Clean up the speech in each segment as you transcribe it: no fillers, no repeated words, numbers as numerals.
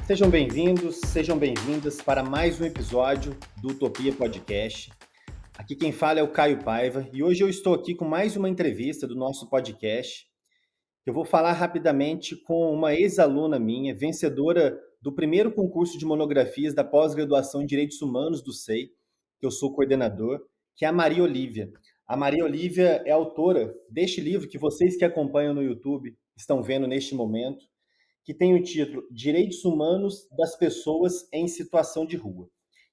Sejam bem-vindos, sejam bem-vindas para mais um episódio do Utopia Podcast. Aqui quem fala é o Caio Paiva e hoje eu estou aqui com mais uma entrevista do nosso podcast. Eu vou falar rapidamente com uma ex-aluna minha, vencedora do primeiro concurso de monografias da pós-graduação em Direitos Humanos do SEI, que eu sou coordenador, que é a Maria Olívia. A Maria Olívia é autora deste livro que vocês que acompanham no YouTube estão vendo neste momento, que tem o título Direitos Humanos das Pessoas em Situação de Rua.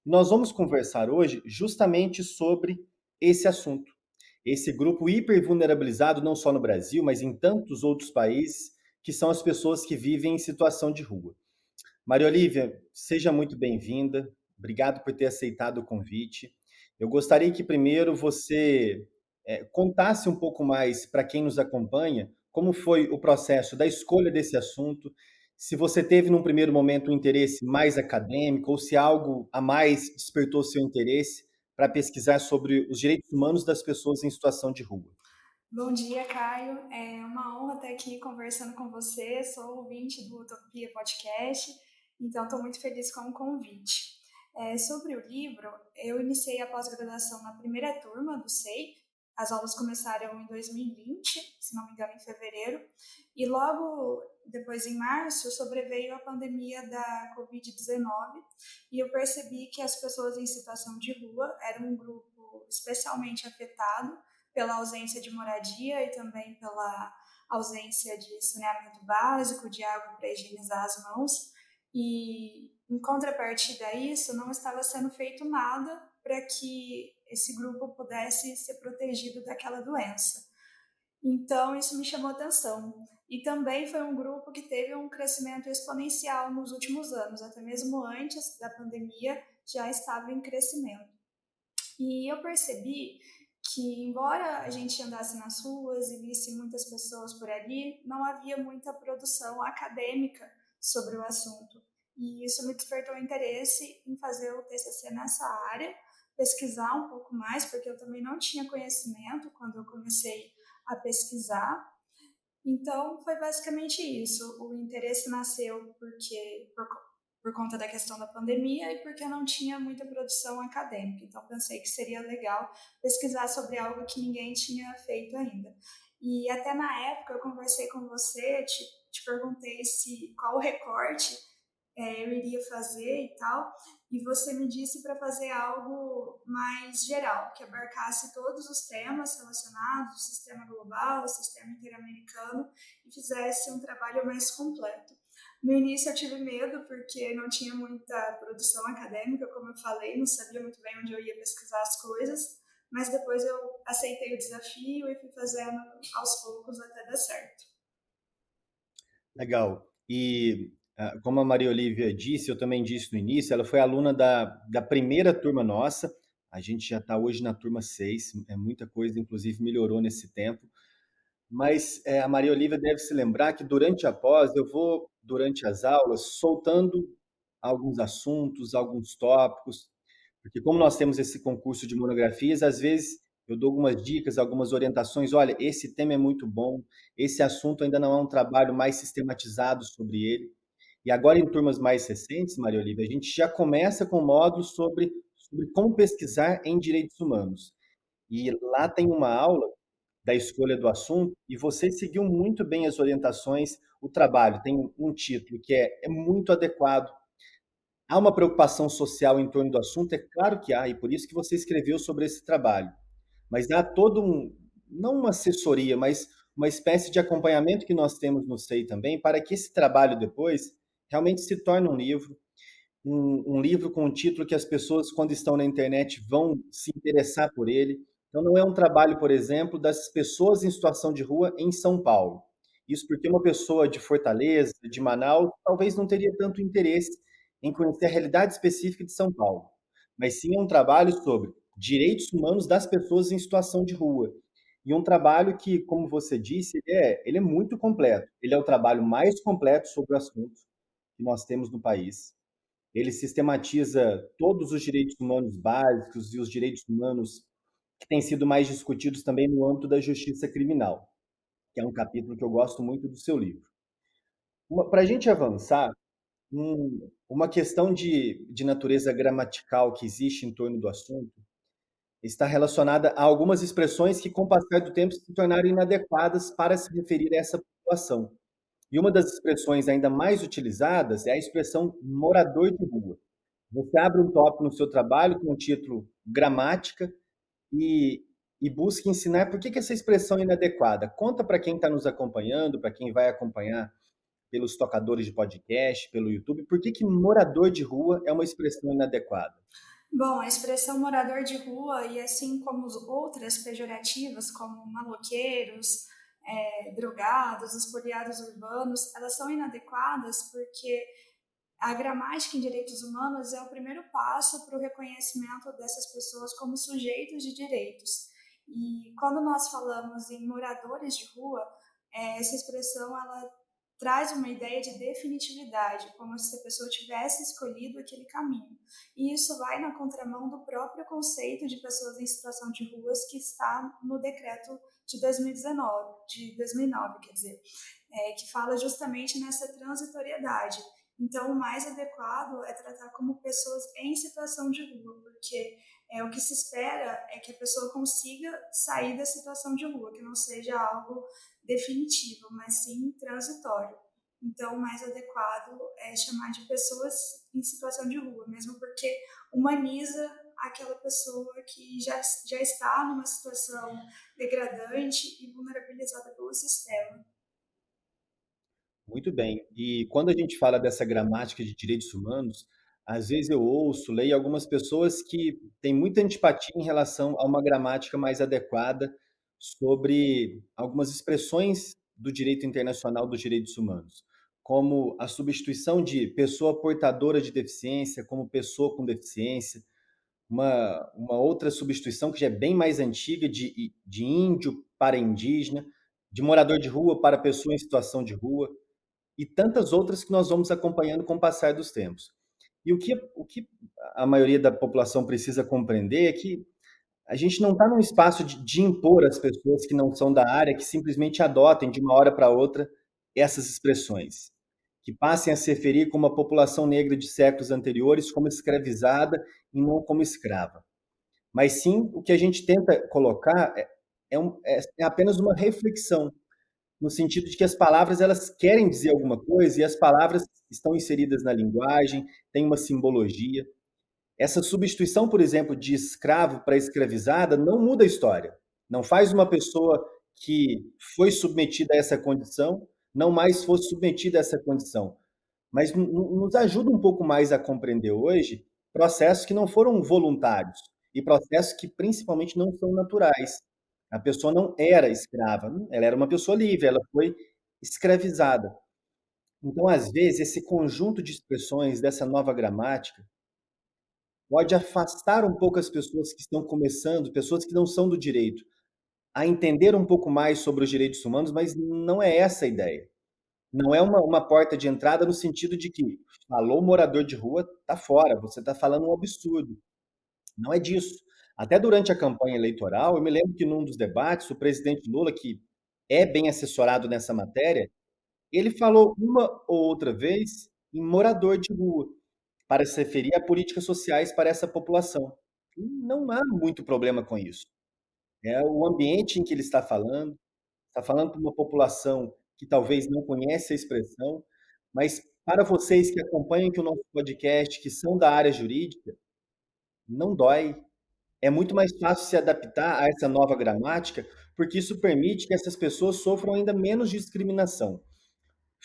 Nós vamos conversar hoje justamente sobre esse assunto. Esse grupo hipervulnerabilizado não só no Brasil, mas em tantos outros países, que são as pessoas que vivem em situação de rua. Maria Olívia, seja muito bem-vinda. Obrigado por ter aceitado o convite. Eu gostaria que primeiro você contasse um pouco mais para quem nos acompanha como foi o processo da escolha desse assunto, se você teve num primeiro momento um interesse mais acadêmico ou se algo a mais despertou seu interesse para pesquisar sobre os direitos humanos das pessoas em situação de rua. Bom dia, Caio. É uma honra estar aqui conversando com você. Sou ouvinte do Utopia Podcast, então estou muito feliz com o convite. Sobre o livro, eu iniciei a pós-graduação na primeira turma do SEI. As aulas começaram em 2020, se não me engano, em fevereiro, e logo depois, em março, sobreveio a pandemia da Covid-19 e eu percebi que as pessoas em situação de rua eram um grupo especialmente afetado pela ausência de moradia e também pela ausência de saneamento básico, de água para higienizar as mãos. E, em contrapartida a isso, não estava sendo feito nada para que esse grupo pudesse ser protegido daquela doença. Então, isso me chamou atenção. E também foi um grupo que teve um crescimento exponencial nos últimos anos, até mesmo antes da pandemia já estava em crescimento. E eu percebi que, embora a gente andasse nas ruas e visse muitas pessoas por ali, não havia muita produção acadêmica sobre o assunto. E isso me despertou interesse em fazer o TCC nessa área, pesquisar um pouco mais, porque eu também não tinha conhecimento quando eu comecei a pesquisar. Então, foi basicamente isso. O interesse nasceu por conta da questão da pandemia e porque não tinha muita produção acadêmica. Então, pensei que seria legal pesquisar sobre algo que ninguém tinha feito ainda. E até na época eu conversei com você, te perguntei qual o recorte eu iria fazer e tal, e você me disse para fazer algo mais geral, que abarcasse todos os temas relacionados, o sistema global, o sistema interamericano, e fizesse um trabalho mais completo. No início eu tive medo, porque não tinha muita produção acadêmica, como eu falei, não sabia muito bem onde eu ia pesquisar as coisas, mas depois eu aceitei o desafio e fui fazendo aos poucos até dar certo. Legal. E como a Maria Olívia disse, eu também disse no início, ela foi aluna da primeira turma nossa. A gente já está hoje na turma 6. É muita coisa, inclusive melhorou nesse tempo. Mas a Maria Olívia deve se lembrar que durante a pós, eu vou, durante as aulas, soltando alguns assuntos, alguns tópicos, porque como nós temos esse concurso de monografias, às vezes eu dou algumas dicas, algumas orientações. Olha, esse tema é muito bom, esse assunto ainda não é um trabalho mais sistematizado sobre ele. E agora, em turmas mais recentes, Maria Olívia, a gente já começa com módulos sobre como pesquisar em direitos humanos. E lá tem uma aula da escolha do assunto e você seguiu muito bem as orientações. O trabalho tem um título que é muito adequado. Há uma preocupação social em torno do assunto? É claro que há, e por isso que você escreveu sobre esse trabalho. Mas há todo não uma assessoria, mas uma espécie de acompanhamento que nós temos no SEI também, para que esse trabalho depois realmente se torne um livro, um livro com um título que as pessoas, quando estão na internet, vão se interessar por ele. Então, não é um trabalho, por exemplo, das pessoas em situação de rua em São Paulo. Isso porque uma pessoa de Fortaleza, de Manaus, talvez não teria tanto interesse em conhecer a realidade específica de São Paulo. Mas sim é um trabalho sobre direitos humanos das pessoas em situação de rua. E um trabalho que, como você disse, ele é muito completo. Ele é o trabalho mais completo sobre o assunto que nós temos no país. Ele sistematiza todos os direitos humanos básicos e os direitos humanos que têm sido mais discutidos também no âmbito da justiça criminal, que é um capítulo que eu gosto muito do seu livro. Para a gente avançar, Uma questão de natureza gramatical que existe em torno do assunto está relacionada a algumas expressões que, com o passar do tempo, se tornaram inadequadas para se referir a essa população. E uma das expressões ainda mais utilizadas é a expressão morador de rua. Você abre um tópico no seu trabalho com o título Gramática e, e busca ensinar por que essa expressão é inadequada. Conta para quem está nos acompanhando, para quem vai acompanhar pelos tocadores de podcast, pelo YouTube, por que morador de rua é uma expressão inadequada? Bom, a expressão morador de rua, e assim como outras pejorativas, como maloqueiros, drogados, espoliados urbanos, elas são inadequadas porque a gramática em direitos humanos é o primeiro passo para o reconhecimento dessas pessoas como sujeitos de direitos. E quando nós falamos em moradores de rua, essa expressão ela traz uma ideia de definitividade, como se a pessoa tivesse escolhido aquele caminho. E isso vai na contramão do próprio conceito de pessoas em situação de ruas que está no decreto de 2009, quer dizer, que fala justamente nessa transitoriedade. Então, o mais adequado é tratar como pessoas em situação de rua, porque o que se espera é que a pessoa consiga sair da situação de rua, que não seja algo definitivo, mas sim transitório. Então, o mais adequado é chamar de pessoas em situação de rua, mesmo porque humaniza aquela pessoa que já está numa situação degradante e vulnerabilizada pelo sistema. Muito bem. E quando a gente fala dessa gramática de direitos humanos, às vezes eu ouço, leio algumas pessoas que têm muita antipatia em relação a uma gramática mais adequada sobre algumas expressões do direito internacional dos direitos humanos, como a substituição de pessoa portadora de deficiência como pessoa com deficiência, uma outra substituição que já é bem mais antiga de índio para indígena, de morador de rua para pessoa em situação de rua e tantas outras que nós vamos acompanhando com o passar dos tempos. E o que a maioria da população precisa compreender é que a gente não está num espaço de impor às pessoas que não são da área, que simplesmente adotem de uma hora para outra essas expressões, que passem a se referir como a população negra de séculos anteriores como escravizada e não como escrava. Mas sim, o que a gente tenta colocar é apenas uma reflexão no sentido de que as palavras elas querem dizer alguma coisa e as palavras estão inseridas na linguagem, tem uma simbologia. Essa substituição, por exemplo, de escravo para escravizada não muda a história. Não faz uma pessoa que foi submetida a essa condição não mais fosse submetida a essa condição. Mas nos ajuda um pouco mais a compreender hoje processos que não foram voluntários e processos que principalmente não são naturais. A pessoa não era escrava, ela era uma pessoa livre, ela foi escravizada. Então, às vezes, esse conjunto de expressões dessa nova gramática pode afastar um pouco as pessoas que estão começando, pessoas que não são do direito, a entender um pouco mais sobre os direitos humanos, mas não é essa a ideia. Não é uma porta de entrada no sentido de que falou morador de rua, tá fora, você está falando um absurdo. Não é disso. Até durante a campanha eleitoral, eu me lembro que num dos debates, o presidente Lula, que é bem assessorado nessa matéria, ele falou uma ou outra vez em morador de rua, para se referir a políticas sociais para essa população. E não há muito problema com isso. É o ambiente em que ele está falando para uma população que talvez não conhece a expressão, mas para vocês que acompanham aqui o nosso podcast, que são da área jurídica, não dói. É muito mais fácil se adaptar a essa nova gramática, porque isso permite que essas pessoas sofram ainda menos discriminação.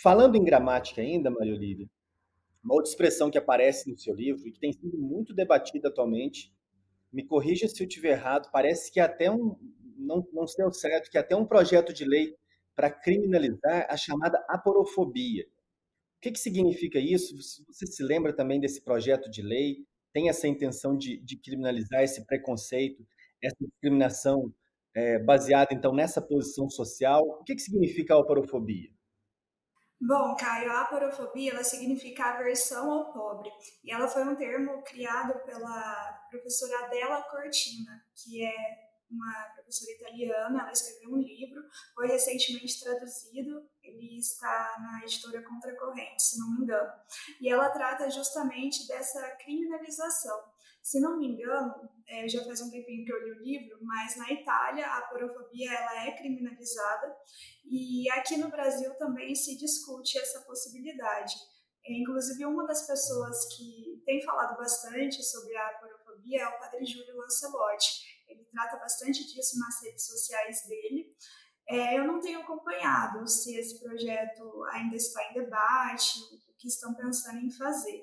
Falando em gramática ainda, Maria Olívia, uma outra expressão que aparece no seu livro e que tem sido muito debatida atualmente, me corrija se eu estiver errado, parece que até não sei ao certo, que até um projeto de lei para criminalizar a chamada aporofobia. O que significa isso? Você se lembra também desse projeto de lei? Tem essa intenção de criminalizar esse preconceito, essa discriminação baseada, então, nessa posição social? O que significa a aporofobia? Bom, Caio, a aporofobia ela significa aversão ao pobre. E ela foi um termo criado pela professora Adela Cortina, que é uma professora italiana. Ela escreveu um livro, foi recentemente traduzido. Ele ele está na editora Contracorrente, se não me engano. E ela trata justamente dessa criminalização. Se não me engano, já faz um tempinho que eu li o livro, mas na Itália a aporofobia ela é criminalizada e aqui no Brasil também se discute essa possibilidade. Inclusive, uma das pessoas que tem falado bastante sobre a aporofobia é o padre Júlio Lancelotti. Ele trata bastante disso nas redes sociais dele. Eu não tenho acompanhado se esse projeto ainda está em debate, o que estão pensando em fazer.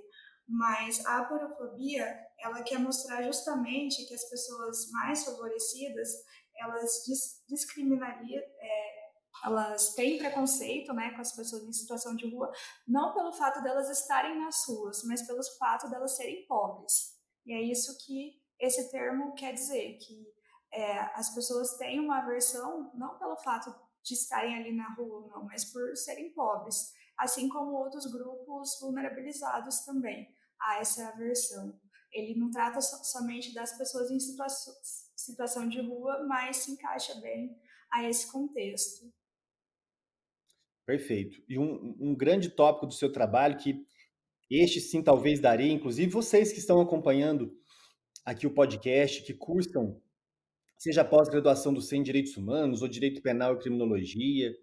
Mas a aporofobia, ela quer mostrar justamente que as pessoas mais favorecidas, elas discriminariam, elas têm preconceito, né, com as pessoas em situação de rua, não pelo fato delas estarem nas ruas, mas pelo fato delas serem pobres. E é isso que esse termo quer dizer, que as pessoas têm uma aversão não pelo fato de estarem ali na rua, não, mas por serem pobres, assim como outros grupos vulnerabilizados também há essa aversão. Ele não trata somente das pessoas em situação de rua, mas se encaixa bem a esse contexto. Perfeito. E um grande tópico do seu trabalho, que este sim talvez daria, inclusive vocês que estão acompanhando aqui o podcast, que cursam, seja pós-graduação do CEM em Direitos Humanos ou Direito Penal e Criminologia,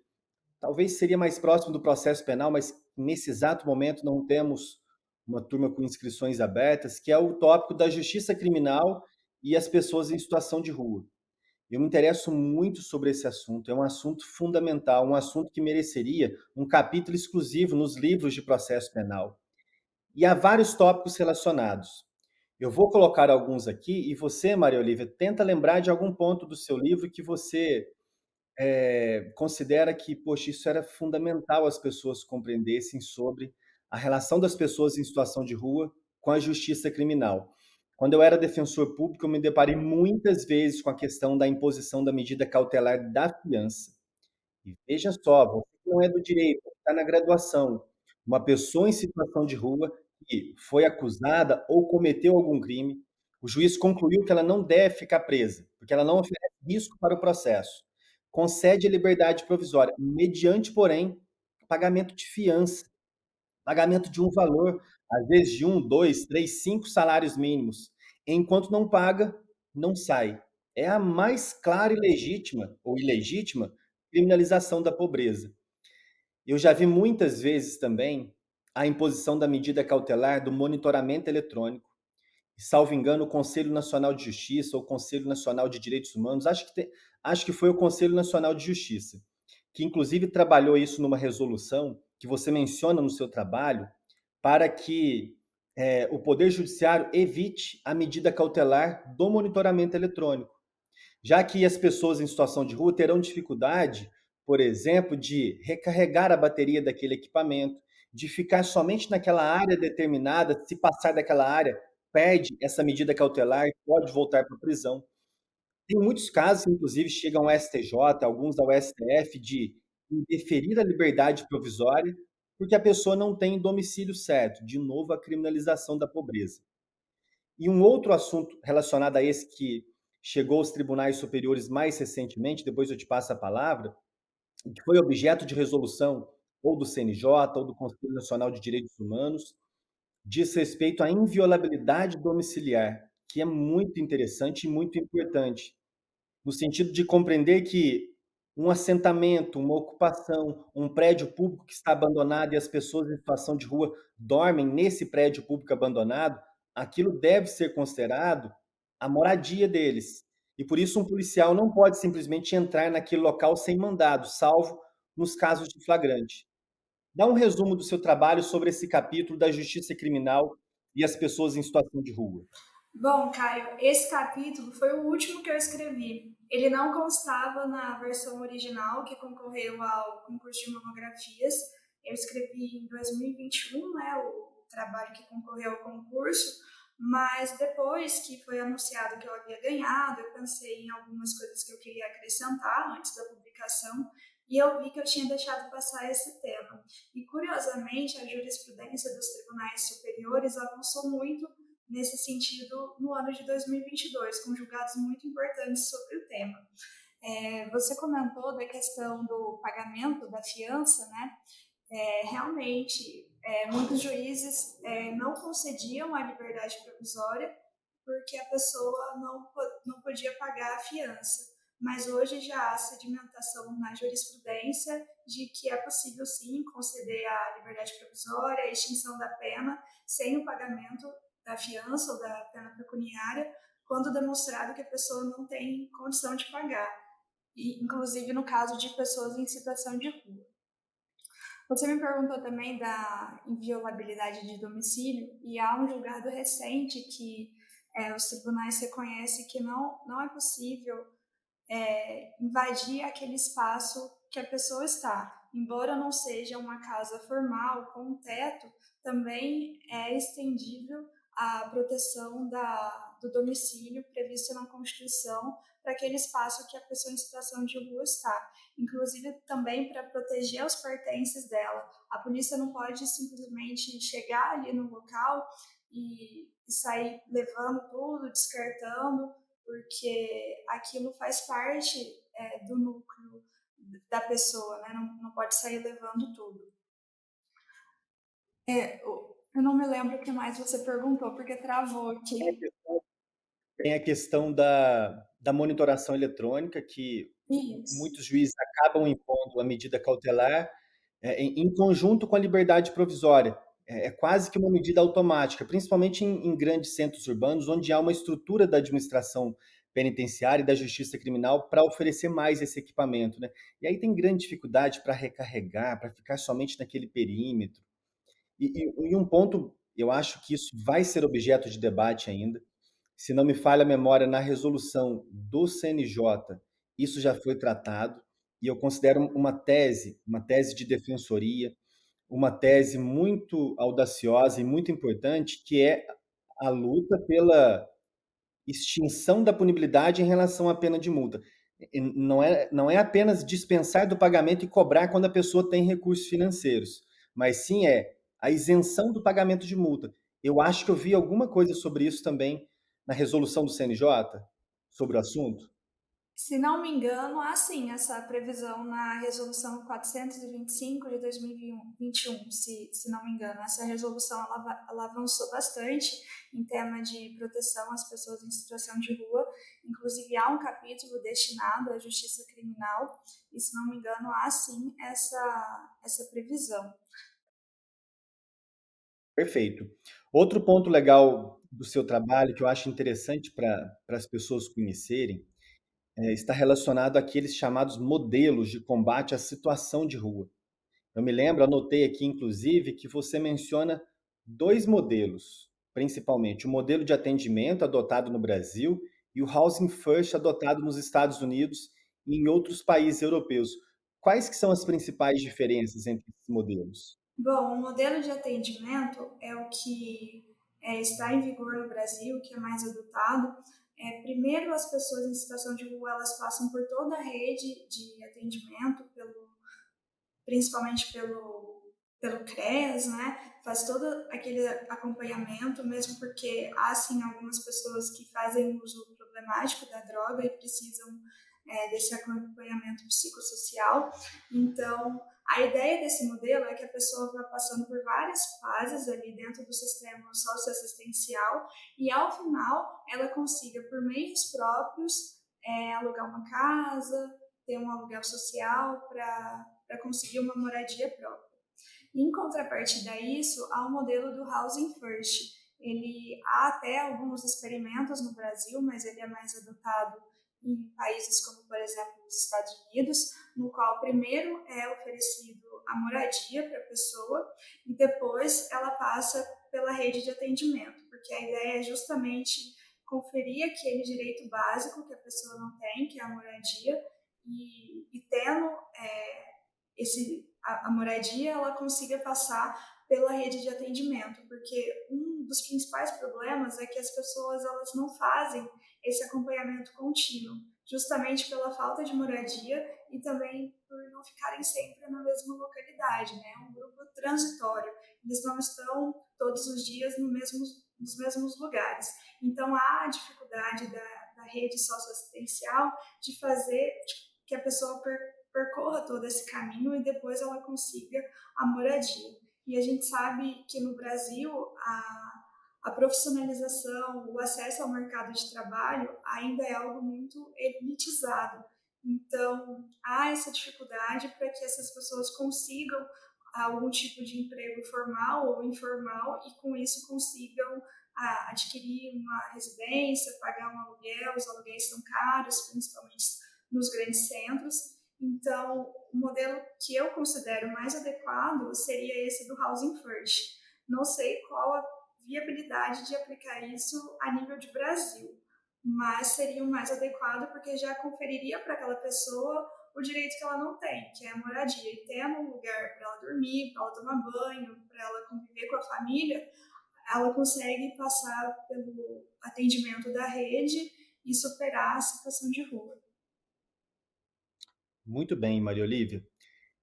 talvez seria mais próximo do processo penal, mas nesse exato momento não temos uma turma com inscrições abertas, que é o tópico da justiça criminal e as pessoas em situação de rua. Eu me interesso muito sobre esse assunto, é um assunto fundamental, um assunto que mereceria um capítulo exclusivo nos livros de processo penal. E há vários tópicos relacionados. Eu vou colocar alguns aqui e você, Maria Olívia, tenta lembrar de algum ponto do seu livro que você considera que, poxa, isso era fundamental as pessoas compreendessem sobre a relação das pessoas em situação de rua com a justiça criminal. Quando eu era defensor público, eu me deparei muitas vezes com a questão da imposição da medida cautelar da fiança. E veja só, você que não é do direito, está na graduação, uma pessoa em situação de rua que foi acusada ou cometeu algum crime, o juiz concluiu que ela não deve ficar presa, porque ela não oferece risco para o processo. Concede a liberdade provisória, mediante, porém, pagamento de fiança, pagamento de um valor, às vezes de um, dois, três, cinco salários mínimos. Enquanto não paga, não sai. É a mais clara e legítima, ou ilegítima, criminalização da pobreza. Eu já vi muitas vezes também a imposição da medida cautelar do monitoramento eletrônico. Salvo engano, o Conselho Nacional de Justiça ou o Conselho Nacional de Direitos Humanos, acho que foi o Conselho Nacional de Justiça, que inclusive trabalhou isso numa resolução que você menciona no seu trabalho, para que o Poder Judiciário evite a medida cautelar do monitoramento eletrônico, já que as pessoas em situação de rua terão dificuldade, por exemplo, de recarregar a bateria daquele equipamento, de ficar somente naquela área determinada, se passar daquela área, perde essa medida cautelar e pode voltar para a prisão. Tem muitos casos, inclusive, chegam ao STJ, alguns ao STF, de indeferir a liberdade provisória, porque a pessoa não tem domicílio certo. De novo, a criminalização da pobreza. E um outro assunto relacionado a esse que chegou aos tribunais superiores mais recentemente, depois eu te passo a palavra, e que foi objeto de resolução ou do CNJ ou do Conselho Nacional de Direitos Humanos, diz respeito à inviolabilidade domiciliar, que é muito interessante e muito importante, no sentido de compreender que um assentamento, uma ocupação, um prédio público que está abandonado e as pessoas em situação de rua dormem nesse prédio público abandonado, aquilo deve ser considerado a moradia deles. E por isso um policial não pode simplesmente entrar naquele local sem mandado, salvo nos casos de flagrante. Dá um resumo do seu trabalho sobre esse capítulo da justiça criminal e as pessoas em situação de rua. Bom, Caio, esse capítulo foi o último que eu escrevi. Ele não constava na versão original que concorreu ao concurso de monografias. Eu escrevi em 2021, né, o trabalho que concorreu ao concurso, mas depois que foi anunciado que eu havia ganhado, eu pensei em algumas coisas que eu queria acrescentar antes da publicação e eu vi que eu tinha deixado passar esse tema. E, curiosamente, a jurisprudência dos tribunais superiores avançou muito nesse sentido no ano de 2022, com julgados muito importantes sobre o tema. Você comentou da questão do pagamento da fiança, né? Realmente, muitos juízes não concediam a liberdade provisória porque a pessoa não podia pagar a fiança. Mas hoje já há sedimentação na jurisprudência de que é possível sim conceder a liberdade provisória, a extinção da pena, sem o pagamento da fiança ou da pena pecuniária, quando demonstrado que a pessoa não tem condição de pagar, e, inclusive no caso de pessoas em situação de rua. Você me perguntou também da inviolabilidade de domicílio, e há um julgado recente que os tribunais reconhecem que não é possível invadir aquele espaço que a pessoa está. Embora não seja uma casa formal com um teto, também é estendível a proteção do domicílio prevista na Constituição para aquele espaço que a pessoa em situação de rua está. Inclusive também para proteger os pertences dela. A polícia não pode simplesmente chegar ali no local e sair levando tudo, descartando, porque aquilo faz parte do núcleo da pessoa, né? Não pode sair levando tudo. Eu não me lembro o que mais você perguntou, porque travou aqui. Tem a questão da monitoração eletrônica, que Isso. muitos juízes acabam impondo a medida cautelar em conjunto com a liberdade provisória. É quase que uma medida automática, principalmente em grandes centros urbanos, onde há uma estrutura da administração penitenciária e da justiça criminal para oferecer mais esse equipamento, né? E aí tem grande dificuldade para recarregar, para ficar somente naquele perímetro. E um ponto, eu acho que isso vai ser objeto de debate ainda, se não me falha a memória, na resolução do CNJ, isso já foi tratado, e eu considero uma tese de defensoria, uma tese muito audaciosa e muito importante, que é a luta pela extinção da punibilidade em relação à pena de multa. Não é apenas dispensar do pagamento e cobrar quando a pessoa tem recursos financeiros, mas sim a isenção do pagamento de multa. Eu acho que eu vi alguma coisa sobre isso também na resolução do CNJ, sobre o assunto. Se não me engano, há sim essa previsão na resolução 425 de 2021, se não me engano. Essa resolução ela avançou bastante em tema de proteção às pessoas em situação de rua. Inclusive, há um capítulo destinado à justiça criminal, e se não me engano, há sim essa previsão. Perfeito. Outro ponto legal do seu trabalho, que eu acho interessante para as pessoas conhecerem, está relacionado àqueles chamados modelos de combate à situação de rua. Eu me lembro, anotei aqui, inclusive, que você menciona dois modelos, principalmente o modelo de atendimento adotado no Brasil e o Housing First adotado nos Estados Unidos e em outros países europeus. Quais que são as principais diferenças entre esses modelos? Bom, o modelo de atendimento é o que está em vigor no Brasil, que é mais adotado. Primeiro, as pessoas em situação de rua elas passam por toda a rede de atendimento, principalmente pelo CREAS, né? Faz todo aquele acompanhamento, mesmo porque há, sim, algumas pessoas que fazem uso problemático da droga e precisam desse acompanhamento psicossocial. Então, a ideia desse modelo é que a pessoa vai passando por várias fases ali dentro do sistema socioassistencial e, ao final, ela consiga, por meios próprios, alugar uma casa, ter um aluguel social para conseguir uma moradia própria. Em contrapartida a isso, há o modelo do Housing First. Ele há até alguns experimentos no Brasil, mas ele é mais adotado em países como, por exemplo, os Estados Unidos, no qual primeiro é oferecido a moradia para a pessoa e depois ela passa pela rede de atendimento, porque a ideia é justamente conferir aquele direito básico que a pessoa não tem, que é a moradia, e tendo a moradia, ela consiga passar pela rede de atendimento, porque um dos principais problemas é que as pessoas elas não fazem esse acompanhamento contínuo, justamente pela falta de moradia e também por não ficarem sempre na mesma localidade, né? É um grupo transitório, eles não estão todos os dias nos mesmos lugares. Então há a dificuldade da da rede socioassistencial, de fazer que a pessoa percorra todo esse caminho e depois ela consiga a moradia. E a gente sabe que no Brasil a profissionalização, o acesso ao mercado de trabalho ainda é algo muito elitizado. Então, há essa dificuldade para que essas pessoas consigam algum tipo de emprego formal ou informal e, com isso, consigam adquirir uma residência, pagar um aluguel. Os aluguéis são caros, principalmente nos grandes centros. Então, o modelo que eu considero mais adequado seria esse do Housing First. Não sei qual a viabilidade de aplicar isso a nível de Brasil, mas seria o mais adequado porque já conferiria para aquela pessoa o direito que ela não tem, que é a moradia, e tendo um lugar para ela dormir, para ela tomar banho, para ela conviver com a família, ela consegue passar pelo atendimento da rede e superar a situação de rua. Muito bem, Maria Olívia.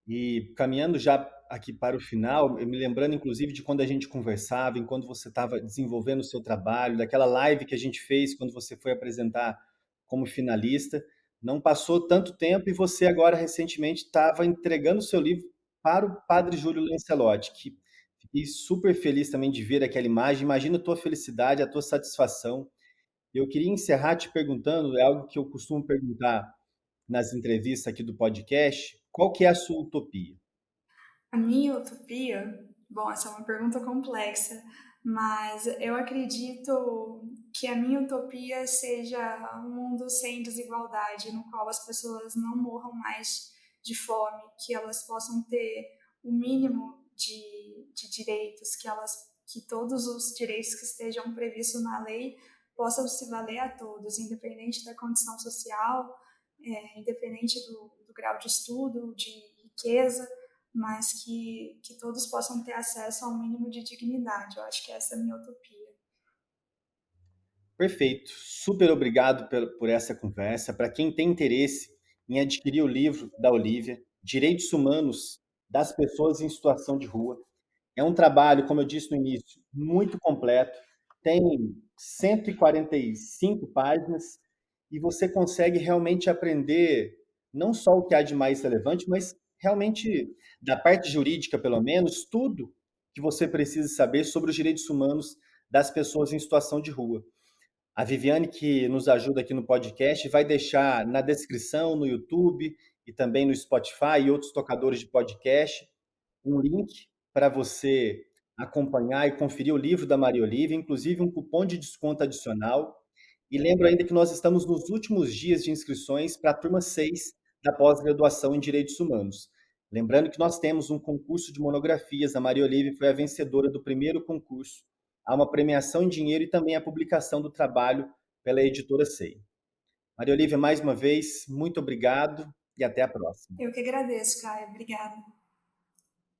E caminhando já aqui para o final, eu me lembrando inclusive de quando a gente conversava, enquanto você estava desenvolvendo o seu trabalho, daquela live que a gente fez quando você foi apresentar como finalista. Não passou tanto tempo e você agora recentemente estava entregando o seu livro para o Padre Júlio Lancelotti, que fiquei super feliz também de ver aquela imagem. Imagina a tua felicidade, a tua satisfação. Eu queria encerrar te perguntando, é algo que eu costumo perguntar nas entrevistas aqui do podcast, qual que é a sua utopia? A minha utopia, bom, essa é uma pergunta complexa, mas eu acredito que a minha utopia seja um mundo sem desigualdade, no qual as pessoas não morram mais de fome, que elas possam ter o mínimo de direitos, que todos os direitos que estejam previstos na lei possam se valer a todos, independente da condição social, independente do grau de estudo, de riqueza, mas que todos possam ter acesso a um mínimo de dignidade. Eu acho que essa é a minha utopia. Perfeito. Super obrigado por essa conversa. Para quem tem interesse em adquirir o livro da Olívia, Direitos Humanos das Pessoas em Situação de Rua, é um trabalho, como eu disse no início, muito completo. Tem 145 páginas e você consegue realmente aprender não só o que há de mais relevante, mas realmente, da parte jurídica, pelo menos, tudo que você precisa saber sobre os direitos humanos das pessoas em situação de rua. A Viviane, que nos ajuda aqui no podcast, vai deixar na descrição, no YouTube e também no Spotify e outros tocadores de podcast, um link para você acompanhar e conferir o livro da Maria Olívia, inclusive um cupom de desconto adicional. E lembro ainda que nós estamos nos últimos dias de inscrições para a turma 6 da pós-graduação em Direitos Humanos. Lembrando que nós temos um concurso de monografias, a Maria Olívia foi a vencedora do primeiro concurso. Há uma premiação em dinheiro e também a publicação do trabalho pela editora SEI. Maria Olívia, mais uma vez, muito obrigado e até a próxima. Eu que agradeço, Caio. Obrigada.